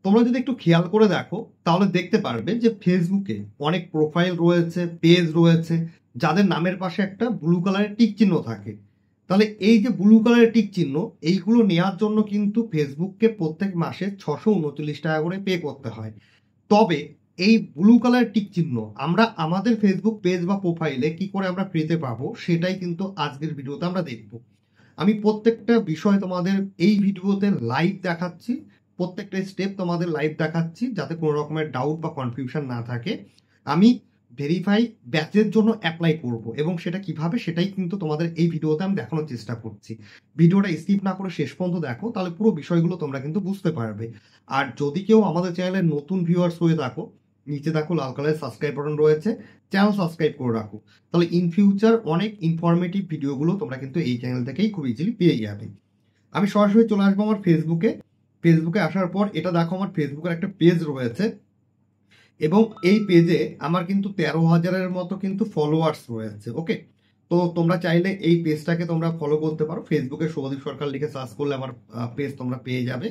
তোমরা যদি একটু খেয়াল করে দেখো তাহলে দেখতে পারবে যে ফেসবুকে অনেক প্রোফাইল রয়েছে, পেজ রয়েছে, যাদের নামের পাশে একটা ব্লু কালারের টিক চিহ্ন থাকে। তাহলে এই যে ব্লু কালারের টিক চিহ্ন, এইগুলো নেওয়ার জন্য কিন্তু ফেসবুককে প্রত্যেক মাসে 639 টাকা করে পে করতে হয়। তবে এই ব্লু কালার টিক চিহ্ন আমরা আমাদের ফেসবুক পেজ বা প্রোফাইলে কি করে আমরা ফ্রিতে পাবো, সেটাই কিন্তু আজকের ভিডিওতে আমরা দেখব। আমি প্রত্যেকটা বিষয় তোমাদের এই ভিডিওতে লাইভ দেখাচ্ছি, প্রত্যেকটা স্টেপ তোমাদের লাইভ দেখাচ্ছি, যাতে কোনো রকমের ডাউট বা কনফিউশন না থাকে। আমি ভেরিফাই ব্যাচের জন্য অ্যাপ্লাই করব এবং সেটা কিভাবে, সেটাই কিন্তু তোমাদের এই ভিডিওতে আমি দেখানোর চেষ্টা করছি। ভিডিওটা স্কিপ না করে শেষ পর্যন্ত দেখো, তাহলে পুরো বিষয়গুলো তোমরা কিন্তু বুঝতে পারবে। আর যদি কেউ আমাদের চ্যানেলের নতুন ভিউয়ার্স হয়ে থাকো, নিচে দেখো লাল কালারের সাবস্ক্রাইব বাটন রয়েছে, চ্যানেল সাবস্ক্রাইব করে রাখো। তাহলে ইন ফিউচার অনেক ইনফরমেটিভ ভিডিওগুলো তোমরা কিন্তু এই চ্যানেল থেকেই খুব ইজিলি পেয়ে যাবে। আমি সরাসরি চলে আসবো আমার ফেসবুকে আসার পর এটা দেখো আমার ফেসবুকের একটা পেজ রয়েছে এবং এই পেজে আমার কিন্তু 13,000-এর মতো কিন্তু ফলোয়ার্স রয়েছে। ওকে, তো তোমরা চাইলে এই পেজটাকে তোমরা ফলো করতে পারো। ফেসবুকে শুভদীপ সরকার লিখে সার্চ করলে আমার পেজ তোমরা পেয়ে যাবে।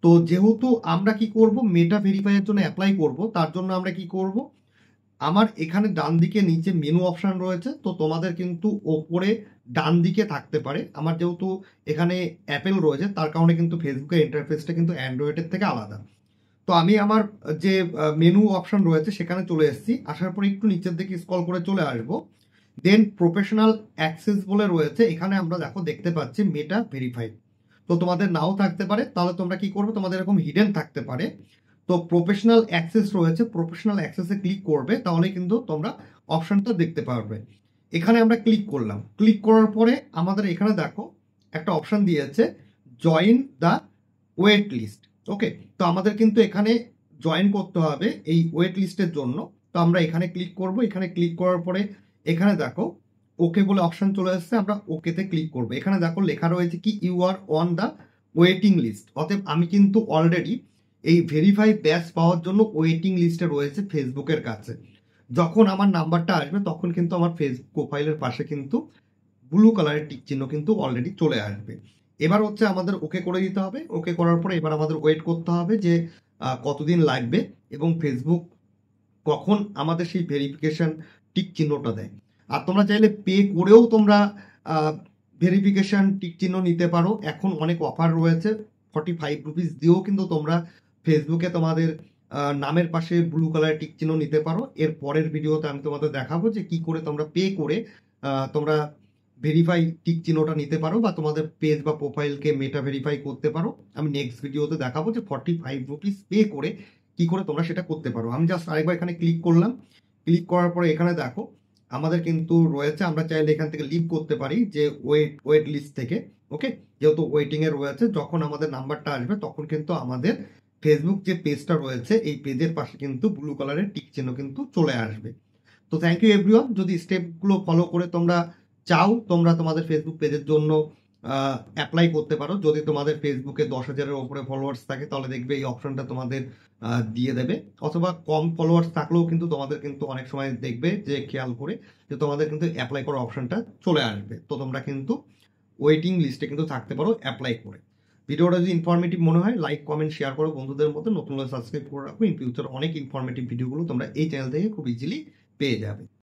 তো যেহেতু আমরা কি করব, মেটা ভেরিফাইয়ের জন্য অ্যাপ্লাই করব, তার জন্য আমরা কি করব, আমার এখানে ডান দিকে নিচে মেনু অপশন রয়েছে, তো তোমাদের কিন্তু ওপরে ডান দিকে থাকতে পারে। আমার যেহেতু এখানে অ্যাপেল রয়েছে, তার কারণে কিন্তু ফেসবুকের ইন্টারফেসটা কিন্তু অ্যান্ড্রয়েডের থেকে আলাদা। তো আমি আমার যে মেনু অপশন রয়েছে সেখানে চলে এসেছি। আসার পরে একটু নিচের দিকে স্ক্রল করে চলে আসবো। দেন প্রফেশনাল অ্যাক্সেস বলে রয়েছে, এখানে আমরা দেখতে পাচ্ছি মেটা ভেরিফাইড। তো তোমাদের নাও থাকতে পারে, তাহলে তোমরা কি করবে, তোমাদের এরকম হিডেন থাকতে পারে। তো প্রফেশনাল অ্যাক্সেস রয়েছে, প্রফেশনাল অ্যাক্সেসে ক্লিক করবে, তাহলে কিন্তু তোমরা অপশনটা দেখতে পারবে। এখানে আমরা ক্লিক করলাম, ক্লিক করার পরে আমাদের এখানে দেখো একটা অপশন দিয়েছে জয়েন দ্য ওয়েট লিস্ট। ওকে, তো আমাদের কিন্তু এখানে জয়েন করতে হবে এই ওয়েট লিস্টের জন্য। তো আমরা এখানে ক্লিক করব, এখানে ক্লিক করার পরে এখানে দেখো ওকে বলে অপশন চলে আসছে, আমরা ওকেতে ক্লিক করব। এখানে দেখো লেখা রয়েছে কি you are on the waiting list. অতএব আমি কিন্তু অলরেডি এই ভেরিফাই ব্যাচ পাওয়ার জন্য ওয়েটিং লিস্টে রয়েছে ফেসবুকের কাছে। যখন আমার নাম্বারটা আসবে তখন কিন্তু আমার ফেসবুক প্রোফাইলের পাশে কিন্তু ব্লু কালারের টিক চিহ্ন কিন্তু অলরেডি চলে আসবে। এবার হচ্ছে আমাদের ওকে করে দিতে হবে। ওকে করার পরে এবার আমাদের ওয়েট করতে হবে যে কতদিন লাগবে এবং ফেসবুক কখন আমাদের সেই ভেরিফিকেশন টিক চিহ্নটা দেয়। আর তোমরা চাইলে পে করেও তোমরা ভেরিফিকেশন টিক চিহ্ন নিতে পারো। এখন অনেক অফার রয়েছে, 45 রুপিস দিয়েও কিন্তু তোমরা ফেসবুকে তোমাদের নামের পাশে ব্লু কালারের টিক চিহ্ন নিতে পারো। এর পরের ভিডিওতে আমি তোমাদের দেখাবো যে কি করে তোমরা পে করে তোমরা ভেরিফাই টিক চিহ্নটা নিতে পারো বা তোমাদের পেজ বা প্রোফাইলকে মেটা ভেরিফাই করতে পারো। আমি নেক্সট ভিডিওতে দেখাবো যে 45 রুপিস পে করে কি করে তোমরা সেটা করতে পারো। আমি জাস্ট আরেকবার এখানে ক্লিক করলাম, ক্লিক করার পরে এখানে দেখো আমাদের কিন্তু রয়েছে, আমরা চাইলে এখান থেকে লিভ করতে পারি যে ওয়েট লিস্ট থেকে। ওকে, যেহেতু ওয়েটিং এ রয়েছে, যখন আমাদের নাম্বারটা আসবে তখন কিন্তু আমাদের ফেসবুক যে পেজটা রয়েছে এই পেজের পাশে কিন্তু ব্লু কালারের টিক চিহ্ন কিন্তু চলে আসবে। তো থ্যাংক ইউ এভরিওয়ান। যদি স্টেপগুলো ফলো করে তোমরা চাও তোমরা তোমাদের ফেসবুক পেজের জন্য অ্যাপ্লাই করতে পারো। যদি তোমাদের ফেসবুকে 10,000-এর ওপরে ফলোয়ার্স থাকে তাহলে দেখবে এই অপশনটা তোমাদের দিয়ে দেবে, অথবা কম ফলোয়ার্স থাকলেও কিন্তু তোমাদের কিন্তু অনেক সময় দেখবে যে খেয়াল করে যে তোমাদের কিন্তু অ্যাপ্লাই করার অপশনটা চলে আসবে। তো তোমরা কিন্তু ওয়েটিং লিস্টে কিন্তু থাকতে পারো অ্যাপ্লাই করে। ভিডিওটা যদি ইনফরমেটিভ মনে হয় লাইক কমেন্ট শেয়ার করো বন্ধুদের মধ্যে, নতুন সাবস্ক্রাইব করে রাখো। ইন ফিউচার অনেক ইনফরমেটিভ ভিডিওগুলো তোমরা এই চ্যানেল থেকে খুব ইজিলি পেয়ে যাবে।